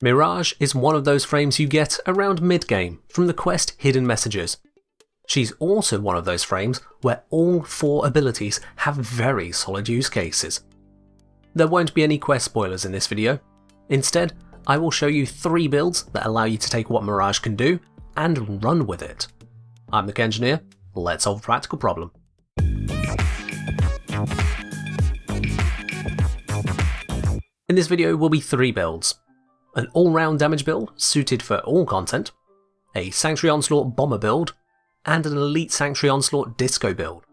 Mirage is one of those frames you get around mid-game from the quest Hidden Messages. She's also one of those frames where all 4 abilities have very solid use cases. There won't be any quest spoilers in this video. Instead, I will show you 3 builds that allow you to take what Mirage can do and run with it. I'm the Kengineer, let's solve a practical problem. In this video will be 3 builds. An all-round damage build suited for all content, a Sanctuary Onslaught bomber build, and an Elite Sanctuary Onslaught disco build.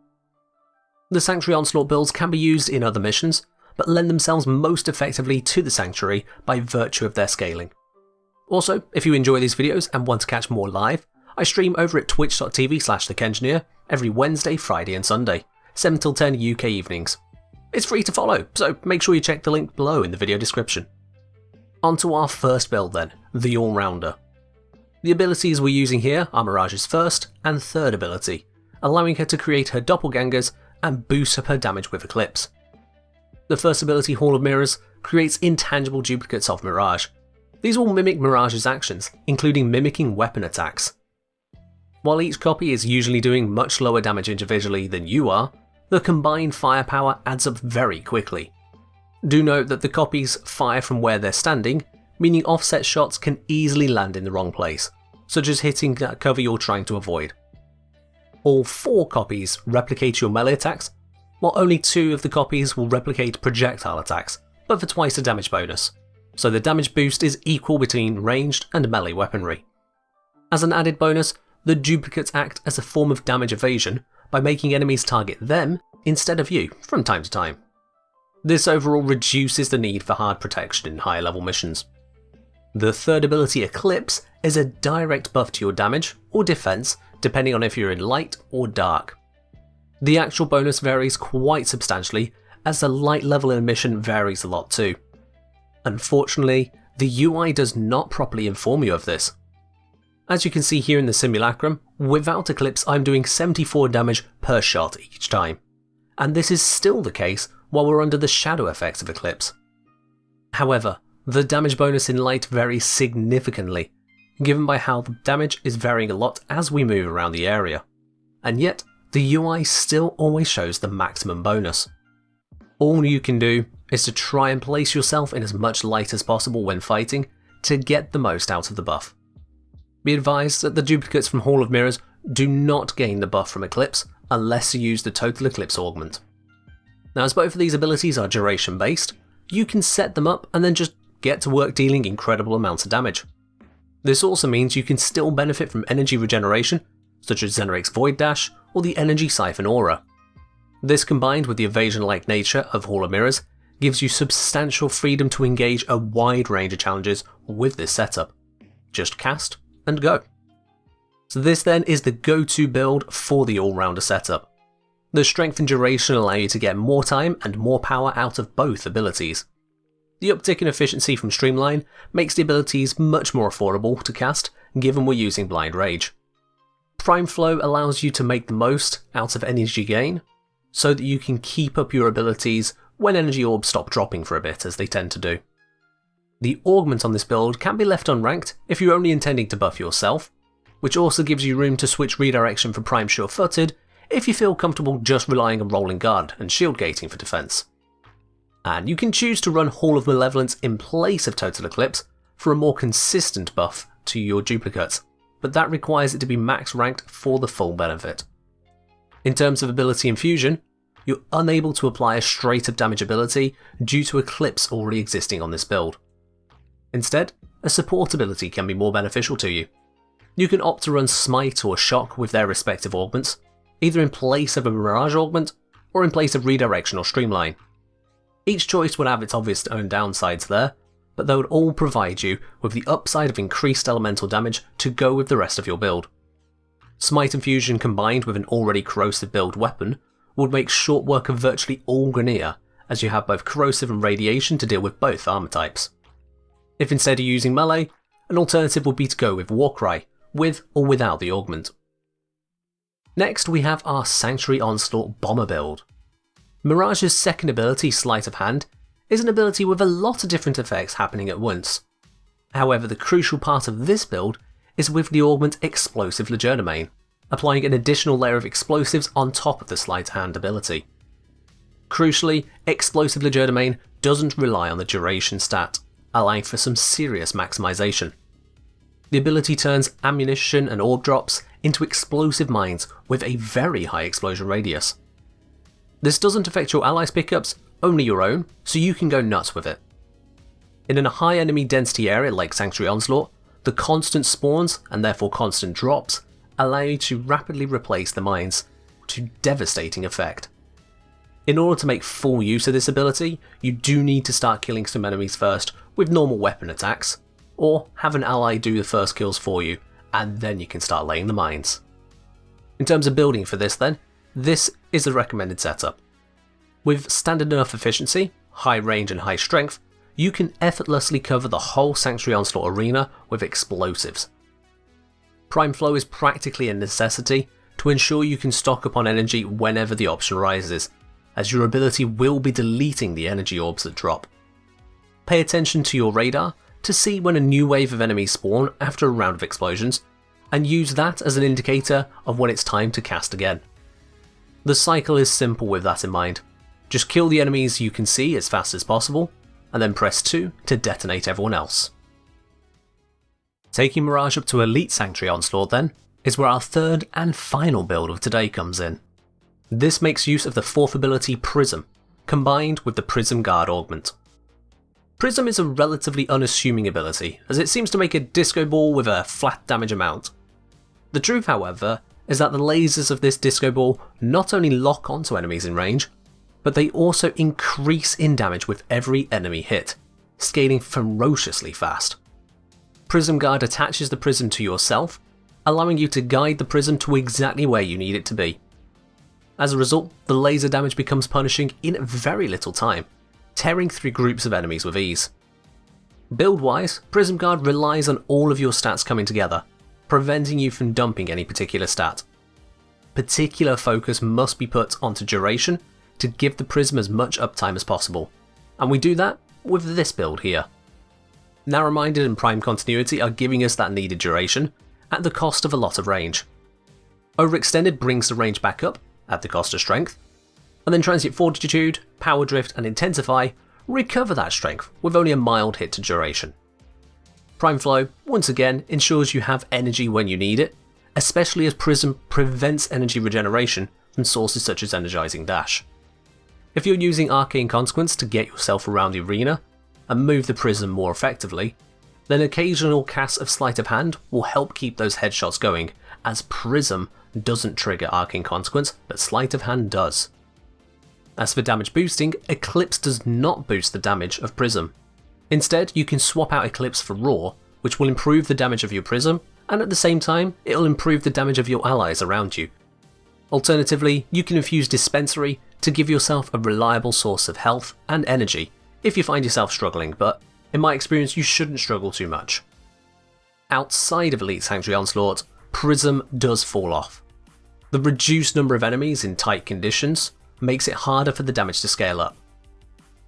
The Sanctuary Onslaught builds can be used in other missions, but lend themselves most effectively to the Sanctuary by virtue of their scaling. Also, if you enjoy these videos and want to catch more live, I stream over at twitch.tv/thekengineer every Wednesday, Friday and Sunday, 7 till 10 UK evenings. It's free to follow, so make sure you check the link below in the video description. On to our first build then, the All-Rounder. The abilities we're using here are Mirage's first and third ability, allowing her to create her doppelgangers and boost up her damage with Eclipse. The first ability, Hall of Mirrors, creates intangible duplicates of Mirage. These will mimic Mirage's actions, including mimicking weapon attacks. While each copy is usually doing much lower damage individually than you are, the combined firepower adds up very quickly. Do note that the copies fire from where they're standing, meaning offset shots can easily land in the wrong place, such as hitting that cover you're trying to avoid. All 4 copies replicate your melee attacks, while only 2 of the copies will replicate projectile attacks, but for twice the damage bonus, so the damage boost is equal between ranged and melee weaponry. As an added bonus, the duplicates act as a form of damage evasion by making enemies target them instead of you from time to time. This overall reduces the need for hard protection in higher level missions. The third ability, Eclipse, is a direct buff to your damage or defense depending on if you're in light or dark. The actual bonus varies quite substantially as the light level in a mission varies a lot too. Unfortunately, the UI does not properly inform you of this. As you can see here in the simulacrum, without Eclipse I'm doing 74 damage per shot each time, and this is still the case while we're under the shadow effects of Eclipse. However, the damage bonus in light varies significantly, given by how the damage is varying a lot as we move around the area, and yet the UI still always shows the maximum bonus. All you can do is to try and place yourself in as much light as possible when fighting to get the most out of the buff. Be advised that the duplicates from Hall of Mirrors do not gain the buff from Eclipse unless you use the Total Eclipse Augment. Now, as both of these abilities are duration based, you can set them up and then just get to work dealing incredible amounts of damage. This also means you can still benefit from energy regeneration, such as Zenric's Void Dash or the Energy Siphon Aura. This, combined with the evasion-like nature of Hall of Mirrors, gives you substantial freedom to engage a wide range of challenges with this setup. Just cast and go. So this then is the go-to build for the all-rounder setup. The strength and duration allow you to get more time and more power out of both abilities. The uptick in efficiency from Streamline makes the abilities much more affordable to cast given we're using Blind Rage. Prime Flow allows you to make the most out of energy gain, so that you can keep up your abilities when energy orbs stop dropping for a bit, as they tend to do. The augment on this build can be left unranked if you're only intending to buff yourself, which also gives you room to switch redirection for Prime Sure-Footed if you feel comfortable just relying on Rolling Guard and Shield Gating for defense. And you can choose to run Hall of Malevolence in place of Total Eclipse for a more consistent buff to your duplicates, but that requires it to be max ranked for the full benefit. In terms of ability infusion, you're unable to apply a straight up damage ability due to Eclipse already existing on this build. Instead, a support ability can be more beneficial to you. You can opt to run Smite or Shock with their respective augments, either in place of a Mirage augment or in place of Redirection or Streamline. Each choice would have its obvious own downsides there, but they would all provide you with the upside of increased elemental damage to go with the rest of your build. Smite Infusion combined with an already corrosive build weapon would make short work of virtually all Grineer, as you have both corrosive and radiation to deal with both armor types. If instead you're using melee, an alternative would be to go with Warcry, with or without the augment. Next we have our Sanctuary Onslaught bomber build. Mirage's second ability, Sleight of Hand, is an ability with a lot of different effects happening at once. However, the crucial part of this build is with the augment Explosive Legerdemain, applying an additional layer of explosives on top of the Sleight of Hand ability. Crucially, Explosive Legerdemain doesn't rely on the duration stat, allowing for some serious maximization. The ability turns ammunition and orb drops into explosive mines with a very high explosion radius. This doesn't affect your allies' pickups, only your own, so you can go nuts with it. In a high enemy density area like Sanctuary Onslaught, the constant spawns, and therefore constant drops, allow you to rapidly replace the mines, to devastating effect. In order to make full use of this ability, you do need to start killing some enemies first with normal weapon attacks, or have an ally do the first kills for you, and then you can start laying the mines. In terms of building for this then, this is the recommended setup. With standard enough efficiency, high range and high strength, you can effortlessly cover the whole Sanctuary Onslaught arena with explosives. Prime Flow is practically a necessity to ensure you can stock up on energy whenever the option rises, as your ability will be deleting the energy orbs that drop. Pay attention to your radar to see when a new wave of enemies spawn after a round of explosions, and use that as an indicator of when it's time to cast again. The cycle is simple with that in mind. Just kill the enemies you can see as fast as possible, and then press 2 to detonate everyone else. Taking Mirage up to Elite Sanctuary Onslaught then, is where our third and final build of today comes in. This makes use of the 4th ability Prism, combined with the Prism Guard augment. Prism is a relatively unassuming ability, as it seems to make a disco ball with a flat damage amount. The truth, however, is that the lasers of this disco ball not only lock onto enemies in range, but they also increase in damage with every enemy hit, scaling ferociously fast. Prism Guard attaches the prism to yourself, allowing you to guide the prism to exactly where you need it to be. As a result, the laser damage becomes punishing in very little time, tearing through groups of enemies with ease. Build-wise, Prism Guard relies on all of your stats coming together, preventing you from dumping any particular stat. Particular focus must be put onto duration to give the prism as much uptime as possible, and we do that with this build here. Narrow-minded and Prime Continuity are giving us that needed duration, at the cost of a lot of range. Overextended brings the range back up, at the cost of strength, and then Transient Fortitude, Power Drift and Intensify recover that strength with only a mild hit to duration. Prime Flow, once again, ensures you have energy when you need it, especially as Prism prevents energy regeneration from sources such as Energizing Dash. If you're using Arcane Consequence to get yourself around the arena and move the Prism more effectively, then occasional casts of Sleight of Hand will help keep those headshots going, as Prism doesn't trigger Arcane Consequence, but Sleight of Hand does. As for damage boosting, Eclipse does not boost the damage of Prism. Instead, you can swap out Eclipse for Roar, which will improve the damage of your Prism, and at the same time, it'll improve the damage of your allies around you. Alternatively, you can infuse Dispensary to give yourself a reliable source of health and energy if you find yourself struggling, but in my experience you shouldn't struggle too much. Outside of Elite Sanctuary Onslaught, Prism does fall off. The reduced number of enemies in tight conditions makes it harder for the damage to scale up.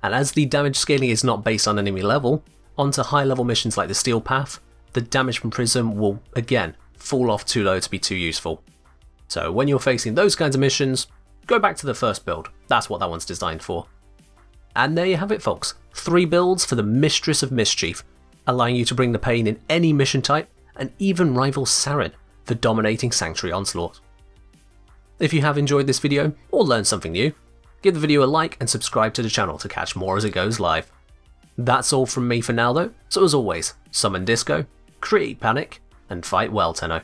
And as the damage scaling is not based on enemy level, onto high level missions like the Steel Path, the damage from Prism will again fall off too low to be too useful. So when you're facing those kinds of missions, go back to the first build, that's what that one's designed for. And there you have it folks, 3 builds for the Mistress of Mischief, allowing you to bring the pain in any mission type and even rival Saren for dominating Sanctuary Onslaught. If you have enjoyed this video or learned something new, give the video a like and subscribe to the channel to catch more as it goes live. That's all from me for now though, so as always, summon Disco, create panic, and fight well, Tenno.